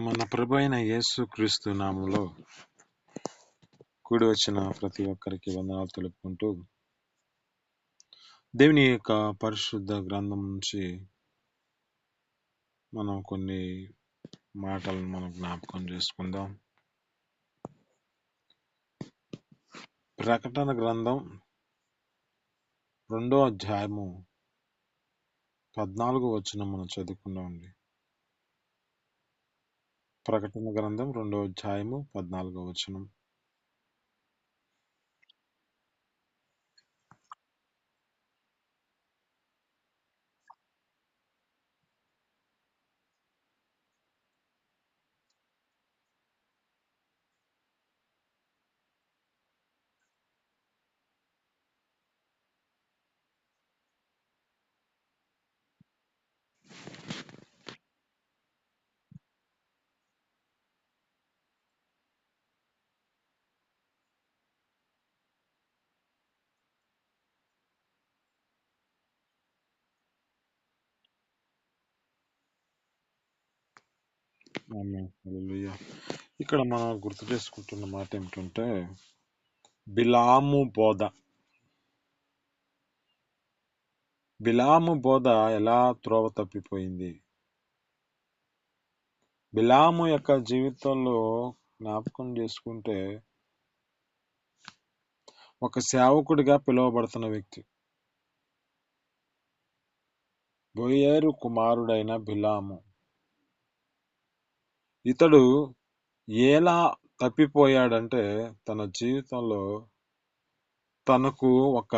మన ప్రభు అయిన యేసుక్రీస్తు నామములో కూడి వచ్చిన ప్రతి ఒక్కరికి వందనాలు తెలుపుకుంటూ, దేవుని యొక్క పరిశుద్ధ గ్రంథం నుంచి మనం కొన్ని మాటలను మనం జ్ఞాపకం చేసుకుందాం. ప్రకటన గ్రంథం 2వ అధ్యాయము 14వ వచనం మనం చదువుకుందామండి. ప్రకటన గ్రంథం 2వ అధ్యాయము 14వ వచనం. ఆమేన్. హల్లెలూయా. ఇక్కడ మనం గుర్తు చేసుకుంటున్న మాట ఏమిటంటే బిలాము బోధ. బిలాము బోధ ఎలా త్రోవ తప్పిపోయింది. బిలాము యొక్క జీవితంలో జ్ఞాపకం చేసుకుంటే ఒక సేవకుడిగా పిలువబడుతున్న వ్యక్తి, బోయేరు కుమారుడైన బిలాము. ఇతడు ఎలా తప్పిపోయాడంటే తన జీవితంలో తనకు ఒక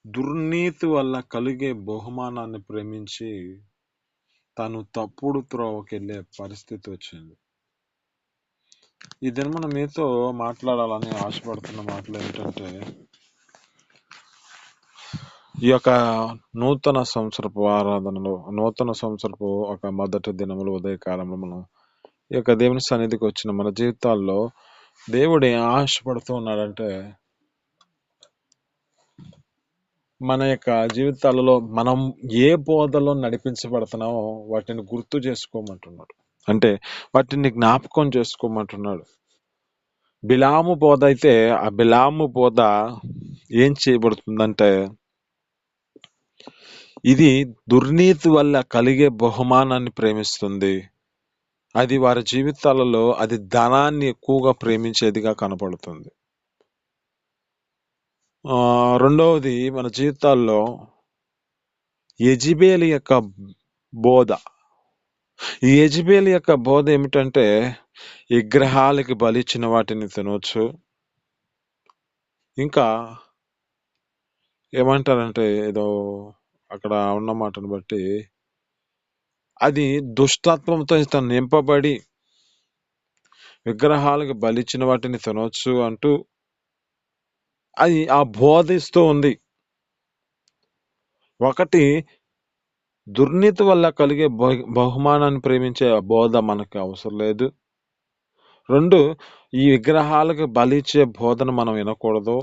దుర్నీతి వల్ల కలిగే బహుమానాన్ని ప్రేమించి తను తప్పుడు త్రోవకెళ్ళే పరిస్థితి వచ్చింది. ఈ దినమున మీతో మాట్లాడాలని ఆశపడుతున్న మాటలు ఏంటంటే, ఈ యొక్క నూతన సంవత్సరపు ఆరాధనలో, నూతన సంవత్సరపు ఒక మొదటి దినములు ఉదయకాలంలో మనం ఈ యొక్క దేవుని సన్నిధికి వచ్చిన మన జీవితాల్లో దేవుడు ఏం ఆశపడుతూ ఉన్నాడంటే, మన యొక్క జీవితాలలో మనం ఏ బోధలో నడిపించబడుతున్నామో వాటిని గుర్తు చేసుకోమంటున్నాడు. అంటే వాటిని జ్ఞాపకం చేసుకోమంటున్నాడు. బిలాము బోధ అయితే ఆ బిలాము బోధ ఏం చేయబడుతుందంటే, ఇది దుర్నీతి వల్ల కలిగే బహుమానాన్ని ప్రేమిస్తుంది. అది వారి జీవితాలలో అది ధనాన్ని ఎక్కువగా ప్రేమించేదిగా కనపడుతుంది. రెండవది మన జీవితాల్లో యెజెబెలు యొక్క బోధ. ఈ యెజెబెలు యొక్క బోధ ఏమిటంటే విగ్రహాలకి బలిచ్చిన వాటిని తినొచ్చు. ఇంకా ఏమంటారంటే ఏదో అక్కడ ఉన్న మాటను బట్టి అది దుష్టత్వంతో తను నింపబడి విగ్రహాలకు బలిచ్చిన వాటిని తినొచ్చు అంటూ అది ఆ బోధిస్తూ ఉంది. ఒకటి, దుర్నీతి వల్ల కలిగే బహుమానాన్ని ప్రేమించే బోధ మనకు అవసరం లేదు. 2, ఈ విగ్రహాలకు బలిచ్చే బోధన మనం వినకూడదు.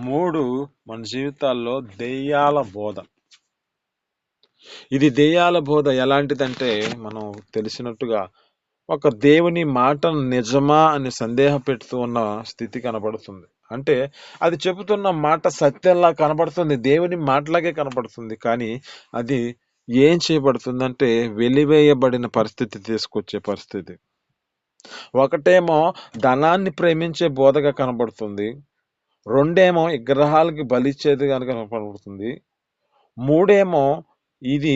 3, మన జీవితాల్లో దెయ్యాల బోధ. ఇది దెయ్యాల బోధ ఎలాంటిదంటే, మనం తెలిసినట్టుగా ఒక దేవుని మాట నిజమా అని సందేహ పెడుతూ ఉన్న స్థితి కనబడుతుంది. అంటే అది చెబుతున్న మాట సత్యంలా కనబడుతుంది, దేవుని మాటలాగే కనబడుతుంది. కానీ అది ఏం చేయబడుతుందంటే వెలివేయబడిన పరిస్థితి తీసుకొచ్చే పరిస్థితి. ఒకటేమో ధనాన్ని ప్రేమించే బోధగా కనబడుతుంది. 2 విగ్రహాలకి బలిచ్చేది కనుక కనబడుతుంది. 3 ఇది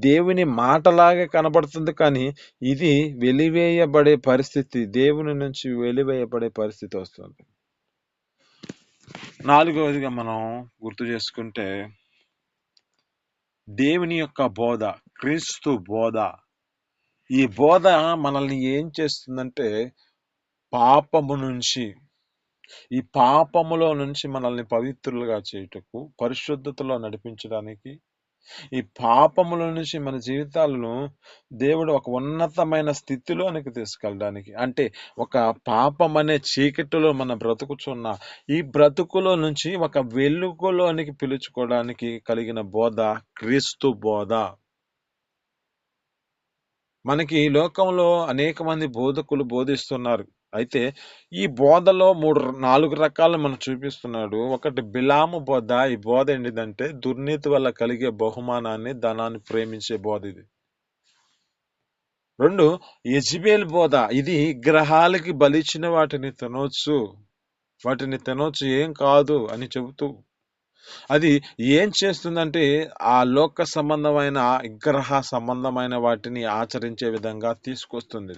దేవుని మాటలాగే కనబడుతుంది. కానీ ఇది వెలివేయబడే పరిస్థితి, దేవుని నుంచి వెలివేయబడే పరిస్థితి వస్తుంది. 4వదిగా మనం గుర్తు చేసుకుంటే దేవుని యొక్క బోధ, క్రీస్తు బోధ. ఈ బోధ మనల్ని ఏం చేస్తుందంటే పాపము నుంచి, ఈ పాపములో నుంచి మనల్ని పవిత్రులుగా చేయుటకు, పరిశుద్ధతలో నడిపించడానికి, ఈ పాపముల నుంచి మన జీవితాలను దేవుడు ఒక ఉన్నతమైన స్థితిలోనికి తీసుకెళ్ళడానికి, అంటే ఒక పాపం అనే చీకటిలో మన బ్రతుకుచున్న ఈ బ్రతుకులో నుంచి ఒక వెలుగులోనికి పిలుచుకోవడానికి కలిగిన బోధ క్రీస్తు బోధ. మనకి ఈ లోకంలో అనేక మంది బోధకులు బోధిస్తున్నారు. అయితే ఈ బోధలో 4 రకాలు మనకు చూపిస్తున్నాడు. ఒకటి బిలాము బోధ. ఈ బోధ ఏంటిదంటే దుర్నీతి వల్ల కలిగే బహుమానాన్ని, ధనాన్ని ప్రేమించే బోధ ఇది. 2 యెజెబెల్ బోధ. ఇది విగ్రహాలకి బలిచ్చిన వాటిని తినొచ్చు ఏం కాదు అని చెబుతూ, అది ఏం చేస్తుందంటే ఆ లోక సంబంధమైన విగ్రహ సంబంధమైన వాటిని ఆచరించే విధంగా తీసుకొస్తుంది.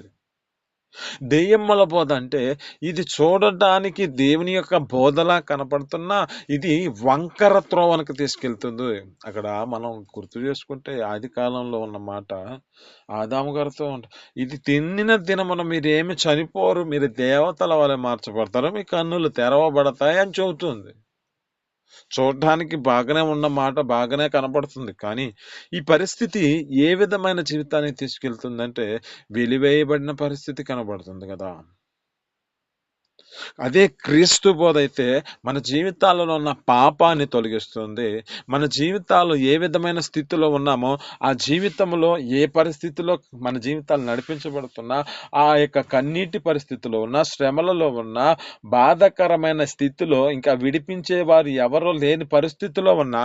దెయ్యమ్మల బోధ అంటే ఇది చూడటానికి దేవుని యొక్క బోధలా కనపడుతున్నా ఇది వంకర త్రోవనికి తీసుకెళ్తుంది. అక్కడ మనం గుర్తు చేసుకుంటే ఆది కాలంలో ఉన్న మాట ఆదాము గారితో ఇది తిన్నిన దినమున మీరేమి చనిపోరు, మీరు దేవతల వలె మార్చబడతారు, మీ కన్నులు తెరవబడతాయి అని చెబుతుంది. చూడడానికి బాగానే ఉన్న మాట బాగానే కనపడుతుంది. కానీ ఈ పరిస్థితి ఏ విధమైన జీవితానికి తీసుకెళ్తుందంటే వెలివేయబడిన పరిస్థితి కనబడుతుంది కదా. అదే క్రీస్తు బోధ అయితే మన జీవితాలలో ఉన్న పాపాన్ని తొలగిస్తుంది. మన జీవితాలు ఏ విధమైన స్థితిలో ఉన్నామో ఆ జీవితంలో ఏ పరిస్థితిలో మన జీవితాలు నడిపించబడుతున్నా, ఆ యొక్క కన్నీటి పరిస్థితిలో ఉన్న, శ్రమలలో ఉన్న, బాధాకరమైన స్థితిలో ఇంకా విడిపించే వారు ఎవరో లేని పరిస్థితిలో ఉన్న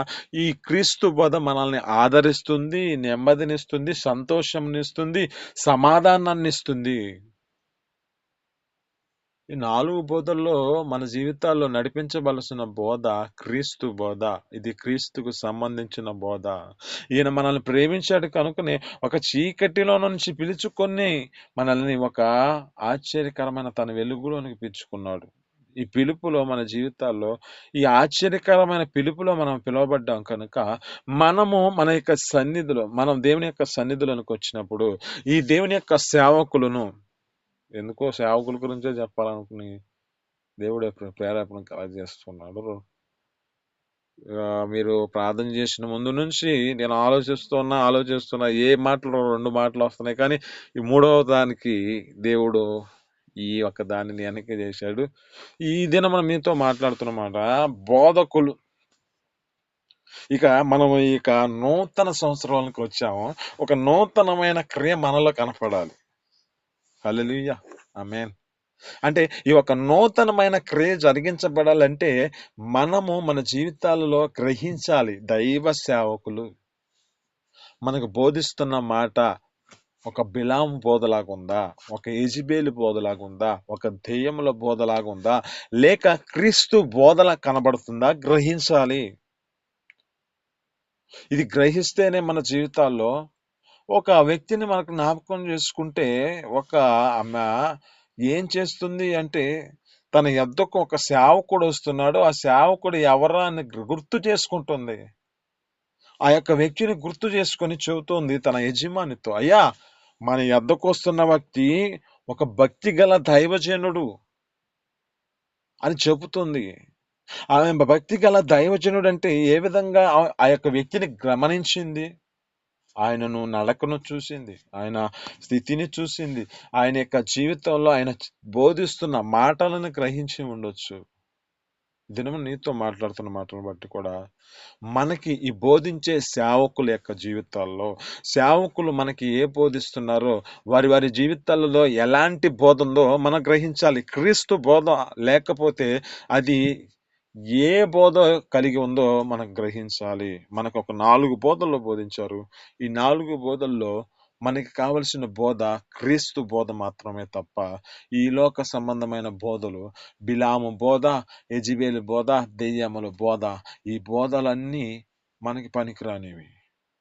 ఈ క్రీస్తు బోధ మనల్ని ఆదరిస్తుంది, నెమ్మదినిస్తుంది, సంతోషంనిస్తుంది, సమాధానాన్ని ఇస్తుంది. ఈ 4 బోధల్లో మన జీవితాల్లో నడిపించవలసిన బోధ క్రీస్తు బోధ. ఇది క్రీస్తుకు సంబంధించిన బోధ. ఈయన మనల్ని ప్రేమించాడు కనుకనే ఒక చీకటిలో నుంచి పిలుచుకొని మనల్ని ఒక ఆశ్చర్యకరమైన తన వెలుగులోనికి పిలుచుకున్నాడు. ఈ పిలుపులో మన జీవితాల్లో ఈ ఆశ్చర్యకరమైన పిలుపులో మనం పిలువబడ్డాం కనుక మనము మన యొక్క సన్నిధిలో మనం దేవుని యొక్క సన్నిధిలోనికి వచ్చినప్పుడు ఈ దేవుని యొక్క సేవకులను ఎందుకో సేవకుల గురించే చెప్పాలనుకుని దేవుడే ప్రేరేపణ కలగజేస్తున్నాడు. మీరు ప్రార్థన చేసిన ముందు నుంచి నేను ఆలోచిస్తున్నా ఏ మాటలు 2 మాటలు వస్తున్నాయి, కానీ ఈ 3వ దానికి దేవుడు ఈ ఒక్క దానిని వెనక్కి చేశాడు. ఈ దినం మనం మీతో మాట్లాడుతున్నమాట బోధకులు. ఇక మనం ఇక నూతన సంవత్సరానికి వచ్చాము. ఒక నూతనమైన క్రియ మనలో కనపడాలి. హల్లెలూయా, ఆమేన్. అంటే ఈ ఒక నూతనమైన క్రియ జరిగించబడాలంటే మనము మన జీవితాలలో గ్రహించాలి. దైవ సేవకులు మనకు బోధిస్తున్న మాట ఒక బిలాం బోధలాగుందా, ఒక యెజెబెలు బోధలాగుందా, ఒక దెయ్యముల బోధలాగుందా, లేక క్రీస్తు బోధలా కనబడుతుందా గ్రహించాలి. ఇది గ్రహిస్తేనే మన జీవితాల్లో ఒక వ్యక్తిని మనకు జ్ఞాపకం చేసుకుంటే ఒక ఆమె ఏం చేస్తుంది అంటే తన యొద్దకు ఒక సేవకుడు వస్తున్నాడు. ఆ సేవకుడు ఎవరా అని గుర్తు చేసుకుంటుంది. ఆ యొక్క వ్యక్తిని గుర్తు చేసుకొని చెబుతోంది తన యజమానితో, అయ్యా మన యొద్దకు వస్తున్న వ్యక్తి ఒక భక్తి గల దైవజనుడు అని చెబుతుంది. ఆమె భక్తి గల దైవజనుడు అంటే ఏ విధంగా ఆ యొక్క వ్యక్తిని గమనించింది, ఆయనను నడకను చూసింది, ఆయన స్థితిని చూసింది, ఆయన యొక్క జీవితంలో ఆయన బోధిస్తున్న మాటలను గ్రహించి ఉండొచ్చు. దినము నీతో మాట్లాడుతున్న మాటలను బట్టి కూడా మనకి ఈ బోధించే సేవకుల యొక్క జీవితాల్లో సేవకులు మనకి ఏ బోధిస్తున్నారో వారి వారి జీవితాలలో ఎలాంటి బోధ ఉందో మనం గ్రహించాలి. క్రీస్తు బోధ లేకపోతే అది ఏ బోధ కలిగి ఉందో మనం గ్రహించాలి. మనకు ఒక 4 బోధల్లో బోధించారు. ఈ 4 బోధల్లో మనకి కావలసిన బోధ క్రీస్తు బోధ మాత్రమే తప్ప ఈ లోక సంబంధమైన బోధలు, బిలాము బోధ, యెజెబెలు బోధ, దెయ్యముల బోధ, ఈ బోధలన్నీ మనకి పనికిరానివి.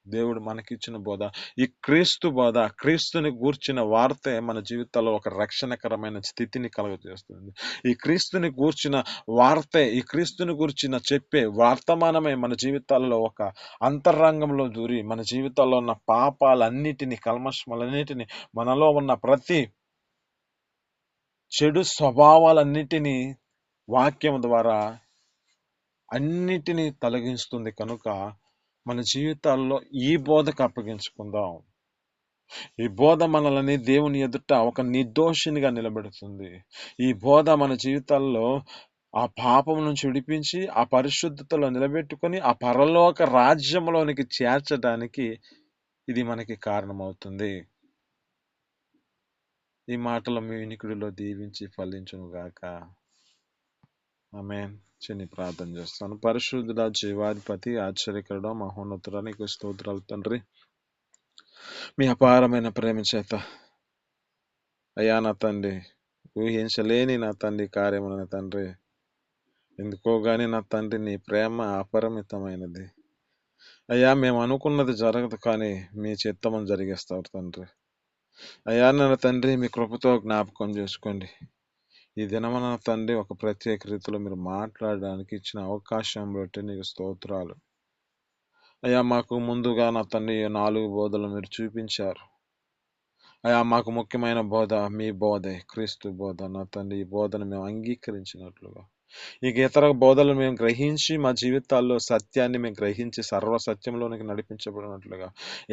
దేవుడు మనకిచ్చిన బోధ ఈ క్రీస్తు బోధ. క్రీస్తుని గూర్చిన వార్తే మన జీవితాల్లో ఒక రక్షణకరమైన స్థితిని కలుగజేస్తుంది. ఈ క్రీస్తుని గూర్చిన వార్తే, ఈ క్రీస్తుని గూర్చిన చెప్పే వర్తమానమే మన జీవితాల్లో ఒక అంతరంగంలో దూరి మన జీవితాల్లో ఉన్న పాపాలన్నిటినీ, కల్మషములన్నిటినీ, మనలో ఉన్న ప్రతి చెడు స్వభావాలన్నిటినీ వాక్యం ద్వారా అన్నిటినీ తొలగిస్తుంది. కనుక మన జీవితాల్లో ఈ బోధకు అప్పగించుకుందాం. ఈ బోధ మనల్ని దేవుని ఎదుట ఒక నిర్దోషినిగా నిలబెడుతుంది. ఈ బోధ మన జీవితాల్లో ఆ పాపం నుంచి విడిపించి ఆ పరిశుద్ధతలో నిలబెట్టుకొని ఆ పరలోక రాజ్యంలోనికి చేర్చడానికి ఇది మనకి కారణమవుతుంది. ఈ మాటలు మీ వినికిడిలో దీవించి ఫలించును గాక. ఆమేన్. చిన్ని ప్రార్థన చేస్తాను. పరిశుద్ధుడ, జీవాధిపతి, ఆశ్చర్యకరుడ, మహోన్నతుడ, నీకు స్తోత్రాలు తండ్రి. మీ అపారమైన ప్రేమ చేత అయ్యా నా తండ్రి, ఊహించలేని నా తండ్రి కార్యములు నా తండ్రి, ఎందుకో గాని నా తండ్రి నీ ప్రేమ అపరిమితమైనది అయ్యా. మేము అనుకున్నది జరగదు, కానీ మీ చిత్తమని జరిగిస్తారు తండ్రి. అయ్యా నా తండ్రి, మీ కృపతో జ్ఞాపకం చేసుకోండి. ఈ దినమున నా తండ్రి ఒక ప్రత్యేక రీతిలో మీరు మాట్లాడడానికి ఇచ్చిన అవకాశం బట్టి నీకు స్తోత్రాలు అయ్యా. మాకు ముందుగా నా తండ్రి 4 బోధలు మీరు చూపించారు అయ్యా. మాకు ముఖ్యమైన బోధ మీ బోధే, క్రీస్తు బోధ నా తండ్రి. ఈ బోధను మేము అంగీకరించినట్లుగా ఇక ఇతర బోధలు మేము గ్రహించి మా జీవితాల్లో సత్యాన్ని మేము గ్రహించి సర్వ సత్యంలోనికి నడిపించబడినట్లుగా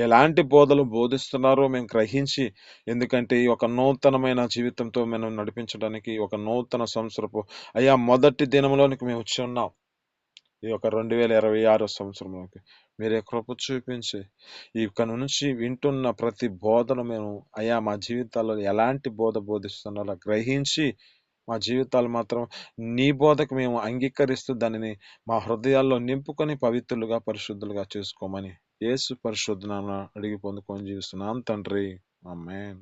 ఎలాంటి బోధలు బోధిస్తున్నారో మేము గ్రహించి, ఎందుకంటే ఈ ఒక నూతనమైన జీవితంతో మేము నడిపించడానికి ఒక నూతన సంవత్సరపు అయ్యా మొదటి దినంలోనికి మేము వచ్చి ఉన్నాం. ఈ యొక్క 2026 సంవత్సరంలోకి మీరే కృప చూపించి ఇక నుంచి వింటున్న ప్రతి బోధను మేము అయ్యా మా జీవితాల్లో ఎలాంటి బోధ బోధిస్తున్నారో గ్రహించి మా జీవితాలు మాత్రం నీ బోధకు మేము అంగీకరిస్తూ దానిని మా హృదయాల్లో నింపుకొని పవిత్రులుగా పరిశుద్ధులుగా చేసుకోమని యేసు పరిశుద్ధ నామమున అడిగి పొందుకొని జీవిస్తున్నాం తండ్రి. ఆమేన్.